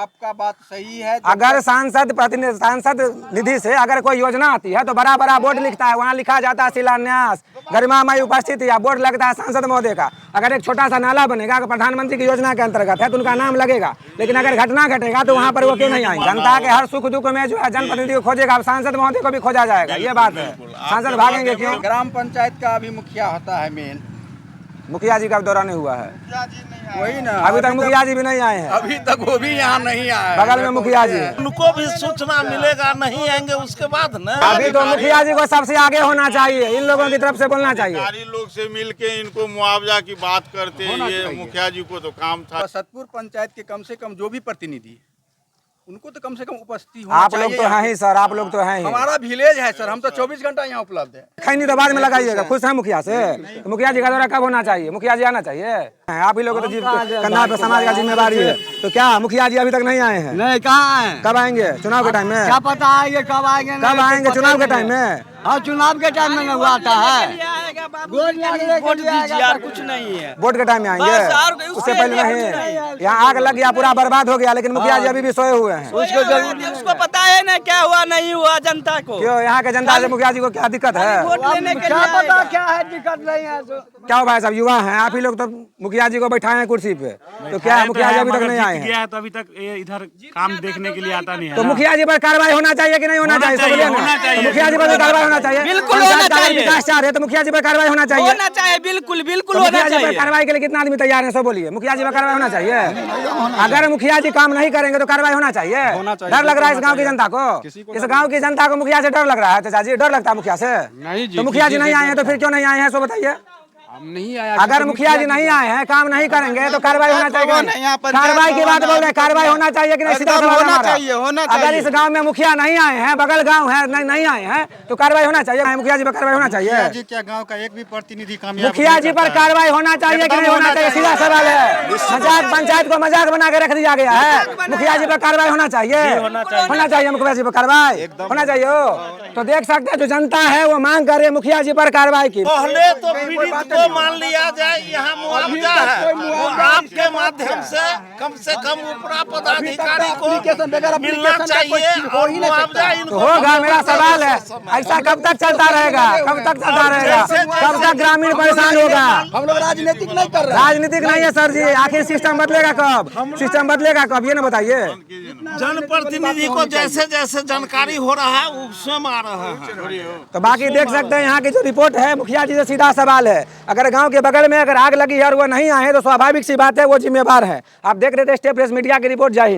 आपका बात सही है। अगर सांसद निधि से अगर कोई योजना आती है तो बड़ा बड़ा बोर्ड लिखता है, वहाँ लिखा जाता है शिलान्यास, गरिमामयी उपस्थिति या बोर्ड लगता है सांसद महोदय का। अगर एक छोटा सा नाला बनेगा अगर प्रधानमंत्री की योजना के अंतर्गत है तो उनका नाम लगेगा, लेकिन अगर घटना घटेगा तो वहाँ पर वो क्यों नहीं आएंगे? जनता के हर सुख दुख में जो है जनप्रतिनिधि को खोजेगा, सांसद महोदय को भी खोजा जाएगा, ये बात है। सांसद भागेंगे क्यों? ग्राम पंचायत का अभी मुखिया होता है मेन। मुखिया जी का दौरा नहीं हुआ है, वही ना, अभी तक मुखिया जी भी नहीं आए हैं। अभी तक वो भी यहाँ नहीं आया। बगल में मुखिया जी है, उनको भी सूचना मिलेगा, नहीं आएंगे उसके बाद ना। अभी तो मुखिया जी को सबसे आगे होना चाहिए, इन लोगों की तरफ से बोलना चाहिए। सरकारी लोग से मिलके इनको मुआवजा की बात करते हैं, ये मुखिया जी को तो काम था। सतपुर पंचायत के कम से कम जो भी प्रतिनिधि उनको तो कम से कम उपस्थिति होना आप चाहिए। लोग तो हैं ही सर, आप लोग तो हैं ही। हमारा विलेज है सर, हम तो 24 घंटा यहाँ उपलब्ध है। खैनी तो बाद में लगाइएगा, खुश है मुखिया से? तो मुखिया जी का दौरा कब होना चाहिए? मुखिया जी आना चाहिए। आप ही लोग तो कंधा पे समाज का जिम्मेवारी है, तो क्या मुखिया जी अभी तक नहीं आए हैं? नहीं, कहाँ है? कब आएंगे? चुनाव के टाइम में? क्या पता आएंगे कब आएंगे? कब आएंगे? चुनाव के टाइम में? हाँ, चुनाव के टाइम में वो आता है। वोट दीजिए यार, कुछ नहीं है। वोट के टाइम में आएंगे, उससे पहले नहीं। यहाँ आग लग गया, पूरा बर्बाद हो गया, लेकिन मुखिया जी अभी भी सोए हुए हैं। उसको पता है ना क्या हुआ नहीं हुआ जनता को। क्यों? यहाँ के जनता से मुखिया जी को क्या दिक्कत है? वोट लेने के क्या लिए पता क्या है, दिक्कत नहीं है। क्या हो भाई साहब, युवा हैं आप ही लोग, तो मुखिया जी को बैठाए हैं कुर्सी पे, तो क्या मुखिया जी अभी तक नहीं आए हैं? तो अभी तक ये इधर काम देखने के लिए आता नहीं है। तो मुखिया जी पर कार्रवाई होना चाहिए कि नहीं होना चाहिए? सब बोलिए ना। तो मुखिया जी पर भी कार्रवाई होना चाहिए। बिल्कुल होना चाहिए। विकास चाह रहे तो मुखिया जी पर कार्रवाई होना चाहिए। होना चाहिए, बिल्कुल बिल्कुल तो होना मुखिया जी पर चाहिए। कार्रवाई के लिए कितना आदमी तैयार है? सब बोलिए, मुखिया जी पर कार्रवाई होना चाहिए। अगर मुखिया जी काम नहीं करेंगे तो कार्रवाई होना चाहिए। डर लग रहा है इस गांव की जनता को? इस गांव की जनता को मुखिया से डर लग रहा है? चाचा जी, डर लगता है मुखिया से? तो मुखिया जी नहीं आए हैं तो फिर क्यों नहीं आए हैं, सो बताइए। नहीं आया। अगर मुखिया जी नहीं आए हैं, काम नहीं करेंगे तो कार्रवाई होना चाहिए। कार्रवाई की बात बोल रहे हैं, कार्रवाई होना चाहिए कि नहीं? सीधा सवाल होना हमारा। चाहिए, होना अगर चाहिए। इस गांव में मुखिया नहीं आए हैं, बगल गांव है नहीं आए हैं, तो कार्रवाई होना चाहिए। मुखिया जी पर कार्रवाई होना चाहिए। क्या गांव का एक भी प्रतिनिधि कामयाब? मुखिया जी पर कार्रवाई होना चाहिए कि नहीं होना चाहिए? सीधा सवाल है। मजाक, पंचायत को मजाक बना के रख दिया गया है। मुखिया जी पर कार्रवाई होना चाहिए, होना चाहिए। मुखिया जी पर कार्रवाई होना चाहिए। तो देख सकते हैं जो जनता है वो मांग कर रही है मुखिया जी पर कार्रवाई की। पहले तो पीड़ित को मान लिया जाए, यहाँ मुआवजा है, वो आपके माध्यम से कम ऊपरा पदाधिकारी को मिलना चाहिए और मुआवजा तो इनको होगा। मेरा सवाल है, ऐसा कब तक चलता रहेगा? कब तक चलता रहेगा? कब तक ग्रामीण परेशान होगा? हम लोग राजनीतिक नहीं कर रहे। राजनीतिक नहीं है सर जी, आखिर सिस्टम बदलेगा कब? सिस्टम बदलेगा कब, ये ना बताइए। जनप्रतिनिधि को जैसे जैसे जानकारी हो रहा है वो स्वयं आ रहा है। तो बाकी देख सकते हैं यहाँ की जो रिपोर्ट है, मुखिया जी से सीधा सवाल है। अगर गांव के बगल में अगर आग लगी है और वो नहीं आए तो स्वाभाविक सी बात है वो जिम्मेवार है। आप देख रहे थे स्टेप प्रेस मीडिया की रिपोर्ट। जय हिंद।